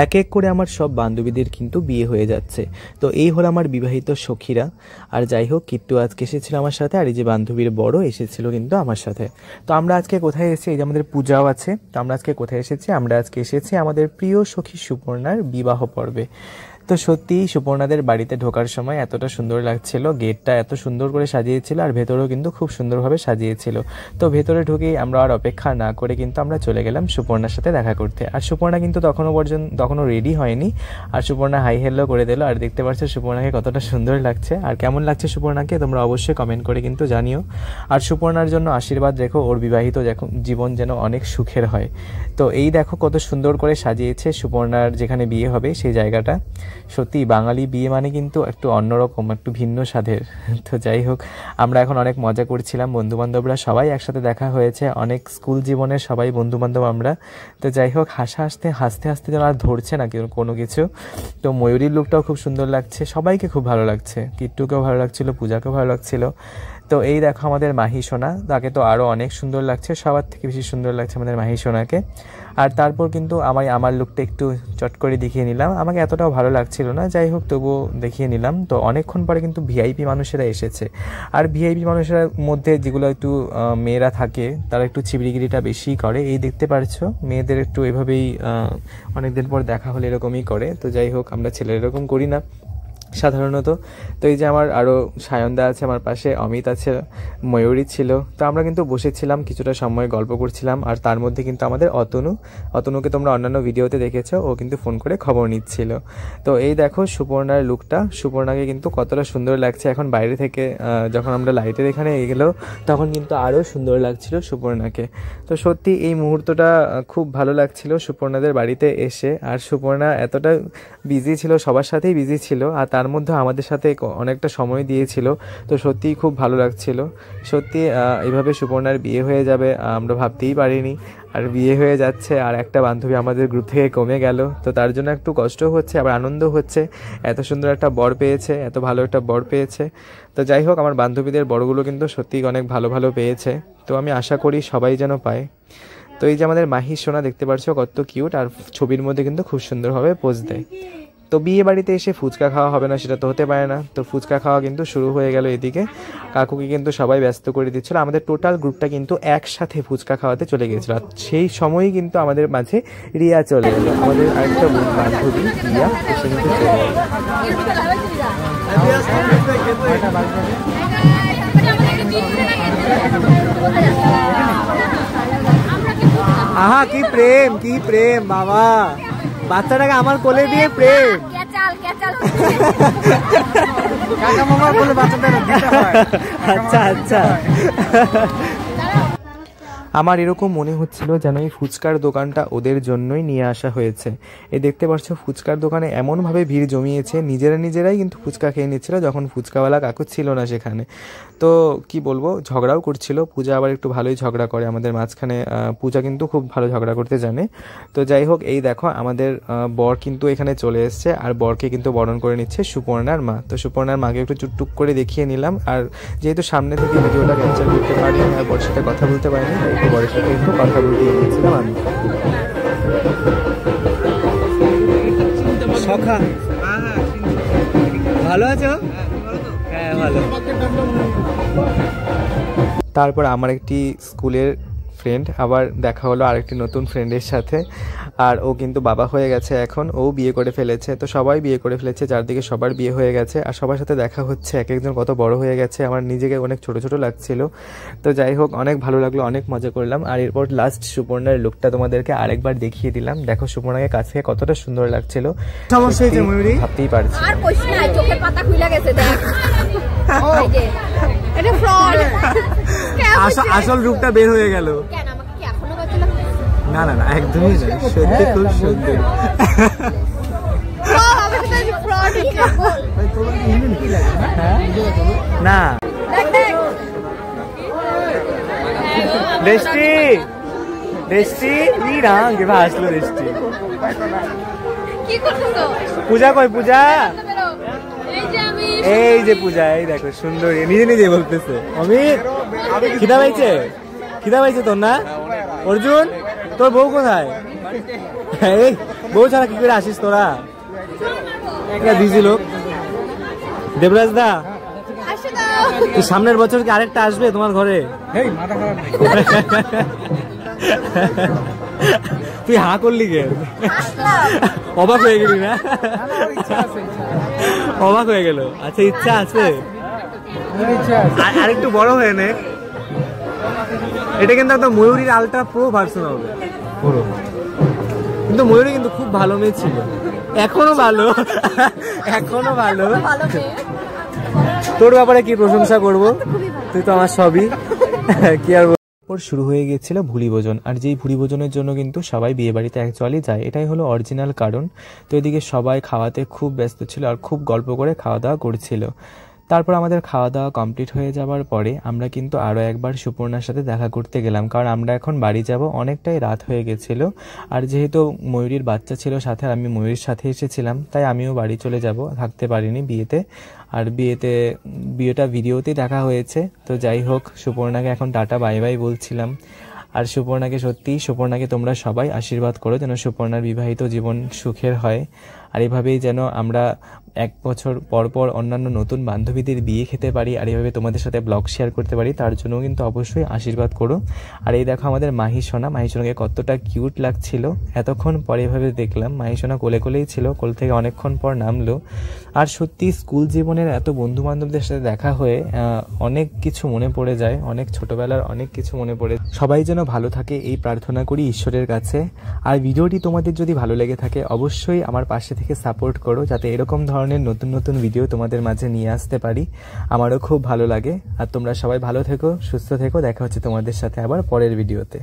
এক এক করে আমার সব বান্ধবীদের কিন্তু বিয়ে হয়ে যাচ্ছে। তো এই হলো আমার বিবাহিত সখীরা। আর যাই হোক, কিট্টু আজকে এসেছিল আমার সাথে, আর এই যে বান্ধবীর বড় এসেছিল কিন্তু আমার সাথে। তো আমরা আজকে কোথায় এসেছি, এই যে আমাদের পূজাও আছে। তো আমরা আজকে কোথায় এসেছি, আমরা আজকে এসেছি আমাদের প্রিয় সখী সুপর্ণার বিবাহ পর্বে। তো সত্যি সুপর্ণাদের বাড়িতে ঢোকার সময় এতটা সুন্দর লাগছিল, গেটটা এত সুন্দর করে সাজিয়েছিল, আর ভেতরেও কিন্তু খুব সুন্দরভাবে সাজিয়েছিল। তো ভেতরে ঢুকেই আমরা আর অপেক্ষা না করে কিন্তু আমরা চলে গেলাম সুপর্ণার সাথে দেখা করতে। আর সুপর্ণা কিন্তু তখনও রেডি হয়নি, আর সুপর্ণা হাই হেল্লো করে দিল। আর দেখতে পাচ্ছ সুপর্ণাকে কতটা সুন্দর লাগছে, আর কেমন লাগছে সুপর্ণাকে তোমরা অবশ্যই কমেন্ট করে কিন্তু জানিও। আর সুপর্ণার জন্য আশীর্বাদ রেখো, ওর বিবাহিত জীবন যেন অনেক সুখের হয়। তো এই দেখো কত সুন্দর করে সাজিয়েছে সুপর্ণার যেখানে বিয়ে হবে সেই জায়গাটা। সত্যি বাঙালি বিয়ে মানে কিন্তু একটু অন্যরকম, একটু ভিন্ন স্বাদের। তো যাই হোক, আমরা এখন অনেক মজা করছিলাম, বন্ধুবান্ধবরা সবাই একসাথে দেখা হয়েছে, অনেক স্কুল জীবনের সবাই বন্ধুবান্ধব আমরা। তো যাই হোক, হাসতে হাসতে যেন আর ধরছে না কোনো কিছু। তো ময়ূরীর লুকটাও খুব সুন্দর লাগছে, সবাইকে খুব ভালো লাগছে, কিট্টুকেও ভালো লাগছিল, পূজাকেও ভালো লাগছিল। তো এই দেখো আমাদের মাহি সোনা, তাকে তো আরও অনেক সুন্দর লাগছে, সবার থেকে বেশি সুন্দর লাগছে আমাদের মাহি সোনাকে। আর তারপর কিন্তু আমার লুকটা একটু চট করে দেখিয়ে নিলাম, আমাকে এতটাও ভালো লাগছিল না, যাই হোক তবুও দেখিয়ে নিলাম। তো অনেকক্ষণ পরে কিন্তু ভিআইপি মানুষেরা এসেছে, আর ভিআইপি মানুষের মধ্যে যেগুলো একটু মেয়েরা থাকে তারা একটু ছিবড়িগিরিটা বেশি করে, এই দেখতে পারছো মেয়েদের একটু এভাবেই অনেকদিন পর দেখা হলে এরকমই করে। তো যাই হোক, আমরা ছেলেরা এরকম করি না সাধারণত। তো এই যে আমার আরও সায়নদা আছে আমার পাশে, অমিত আছে, ময়ূরী ছিল। তো আমরা কিন্তু বসেছিলাম, কিছুটা সময় গল্প করছিলাম। আর তার মধ্যে কিন্তু আমাদের অতনুকে তোমরা অন্যান্য ভিডিওতে দেখেছো, ও কিন্তু ফোন করে খবর নিচ্ছিল। তো এই দেখো সুপর্ণার লুকটা, সুপর্ণাকে কিন্তু কতটা সুন্দর লাগছে এখন বাইরে থেকে। যখন আমরা লাইটের এখানে এগেলো তখন কিন্তু আরও সুন্দর লাগছিল সুপর্ণাকে। তো সত্যি এই মুহূর্তটা খুব ভালো লাগছিল সুপর্ণাদের বাড়িতে এসে। আর সুপর্ণা এতটা বিজি ছিল, সবার সাথেই বিজি ছিল, আর তার মধ্যে আমাদের সাথে অনেকটা সময় দিয়েছিল। তো সত্যিই খুব ভালো লাগছিল। সত্যি এইভাবে সুপর্ণার বিয়ে হয়ে যাবে আমরা ভাবতেই পারিনি, আর বিয়ে হয়ে যাচ্ছে, আর একটা বান্ধবী আমাদের গ্রুপ থেকে কমে গেল। তো তার জন্য একটু কষ্ট হচ্ছে, আবার আনন্দ হচ্ছে, এত সুন্দর একটা বর পেয়েছে, এত ভালো একটা বর পেয়েছে। তো যাই হোক, আমার বান্ধবীদের বরগুলো কিন্তু সত্যিই অনেক ভালো ভালো পেয়েছে। তো আমি আশা করি সবাই যেন পায়। তো এই যে আমাদের মাহি সোনা দেখতে পাচ্ছ কত কিউট, আর ছবির মধ্যে কিন্তু খুব সুন্দরভাবে পোজ দেয়। তো বিয়ে বাড়িতে এসে ফুচকা খাওয়া হবে না সেটা তো হতে পারে না। তো ফুচকা খাওয়া কিন্তু শুরু হয়ে গেল এদিকে, কাকুকে কিন্তু সবাই ব্যস্ত করে দিচ্ছিল। আমাদের টোটাল গ্রুপটা কিন্তু একসাথে ফুচকা খাওয়াতে চলে গিয়েছিল, আর সেই সময়ই কিন্তু আমাদের মাঝে রিয়া চলে গেল, আমাদের আরেকটা বান্ধবী রিয়া এসে কিন্তু চলে গেল। আহা কি প্রেম, কি প্রেম বাবা, বাচ্চাটাকে আমার কোলে দিয়ে প্রেম। আচ্ছা আচ্ছা, আমার এরকম মনে হচ্ছিল যেন এই ফুচকার দোকানটা ওদের জন্যই নিয়ে আসা হয়েছে। এই দেখতে পাচ্ছ ফুচকার দোকানে এমনভাবে ভিড় জমিয়েছে, নিজেরাই কিন্তু ফুচকা খেয়ে নিচ্ছিল যখন ফুচকাওয়ালা কাকু ছিল না সেখানে। তো কি বলবো, ঝগড়াও করছিল। পূজা আবার একটু ভালোই ঝগড়া করে আমাদের মাঝখানে, পূজা কিন্তু খুব ভালো ঝগড়া করতে জানে। তো যাই হোক, এই দেখো আমাদের বর কিন্তু এখানে চলে এসছে, আর বরকে কিন্তু বরণ করে নিচ্ছে সুপর্ণার মা। তো সুপর্ণার মাকে একটু চুপটুপ করে দেখিয়ে নিলাম, আর যেহেতু সামনে থেকে ভিডিওটা ক্যাপচার করতে পারি আর বরের সাথে কথা বলতে পারিনি, তাই বরের সাথে একটু কথা বলতে গিয়েছিলাম আমি। সখা ভালো আছো? হ্যাঁ ভালো। তারপর আমার একটি স্কুলের ফ্রেন্ড আবার দেখা হলো আরেকটি নতুন ফ্রেন্ডের সাথে, আর ও কিন্তু বাবা হয়ে গেছে এখন, ও বিয়ে করে ফেলেছে। তো সবাই বিয়ে করে ফেলেছে, চারদিকে সবার বিয়ে হয়ে গেছে, আর সবার সাথে দেখা হচ্ছে, এক একজন কত বড় হয়ে গেছে, আমার নিজেকে অনেক ছোট ছোট লাগছিল। তো যাই হোক, অনেক ভালো লাগলো, অনেক মজা করলাম। আর এরপর লাস্ট সুপর্ণার লুকটা তোমাদেরকে আরেকবার দেখিয়ে দিলাম, দেখো সুপর্ণাকে কাছ থেকে কতটা সুন্দর লাগছিল, ভাবতেই পারছি। আসল রূপটা বের হয়ে গেল। না না না, একদমই না, সত্যি খুব সুন্দর। না দৃষ্টি দৃষ্টি আসলো দৃষ্টি। পূজা কই? পূজা এই যে পূজা, এই দেখো সুন্দর, নিজে নিজে বলতেছে। অমিত খিদা পাইছে? খিদা পাইছে তোর না? অর্জুন তোর বউ কোথায়? বউ ছাড়া কি করে আসিস তোরা? বিজি লোক। দেবরাজ দা, সামনের বছর কি আরেকটা আসবে তোমার ঘরে? তুই হা করলি কে? অবাক হয়ে গেলি না? অবাক হয়ে গেল। আচ্ছা, ইচ্ছা আছে, আরেকটু বড় হয়ে নে। এটা কিন্তু একটা ময়ূরীর আলট্রা প্রো ভার্সন হবে পুরো। কিন্তু ময়ূরী কিন্তু খুব ভালো মেয়ে ছিল, এখনো ভালো, এখনো ভালো। তোর ব্যাপারে কি প্রশংসা করবো, তুই তো আমার সবই। কি আর শুরু হয়ে গেছিল ভুলি ভোজন, আর যেই ভুলি ভোজনের জন্য কিন্তু সবাই বিয়ে বাড়িতে অ্যাকচুয়ালি যায়, এটাই হলো অরিজিনাল কারণ। তো এদিকে সবাই খাওয়াতে খুব ব্যস্ত ছিল আর খুব গল্প করে খাওয়া দাওয়া করছিল। তারপর আমাদের খাওয়া দাওয়া কমপ্লিট হয়ে যাওয়ার পরে আমরা কিন্তু আরও একবার সুপর্ণার সাথে দেখা করতে গেলাম, কারণ আমরা এখন বাড়ি যাব, অনেকটাই রাত হয়ে গেছিল। আর যেহেতু ময়ূরীর বাচ্চা ছিল সাথে, আমি ময়ূরীর সাথে এসেছিলাম, তাই আমিও বাড়ি চলে যাব, থাকতে পারিনি বিয়েতে। আর বিয়েটা ভিডিওতেই দেখা হয়েছে। তো যাই হোক, সুপর্ণাকে এখন টাটা বাই বাই বলছিলাম। আর সুপর্ণাকে তোমরা সবাই আশীর্বাদ করো যেন সুপর্ণার বিবাহিত জীবন সুখের হয়। আর এভাবেই যেন আমরা 1 বছর পর পর অন্যান্য নতুন বান্ধবীদের বিয়ে খেতে পারি, আর এইভাবে তোমাদের সাথে ব্লগ শেয়ার করতে পারি, তার জন্য কিন্তু অবশ্যই আশীর্বাদ করো। আর এই দেখো আমাদের মাহিসোনাকে কতটা কিউট লাগছিল। এতক্ষণ পরে এভাবে দেখলাম মাহিসোনা কোলেই ছিল, কোল থেকে অনেকক্ষণ পর নামলো। আর সত্যি স্কুল জীবনের এত বন্ধু বান্ধবদের সাথে দেখা হয়ে অনেক কিছু মনে পড়ে যায়, অনেক ছোটবেলার অনেক কিছু মনে পড়ে। সবাই যেন ভালো থাকে এই প্রার্থনা করি ঈশ্বরের কাছে। আর ভিডিওটি তোমাদের যদি ভালো লেগে থাকে অবশ্যই আমার পাশে থেকে সাপোর্ট করো, যাতে এরকম ধরনের নতুন নতুন ভিডিও তোমাদের মাঝে নিয়ে আসতে পারি। আমারও খুব ভালো লাগে। আর তোমরা সবাই ভালো থেকো, সুস্থ থেকো। দেখা হচ্ছে তোমাদের সাথে আবার পরের ভিডিওতে।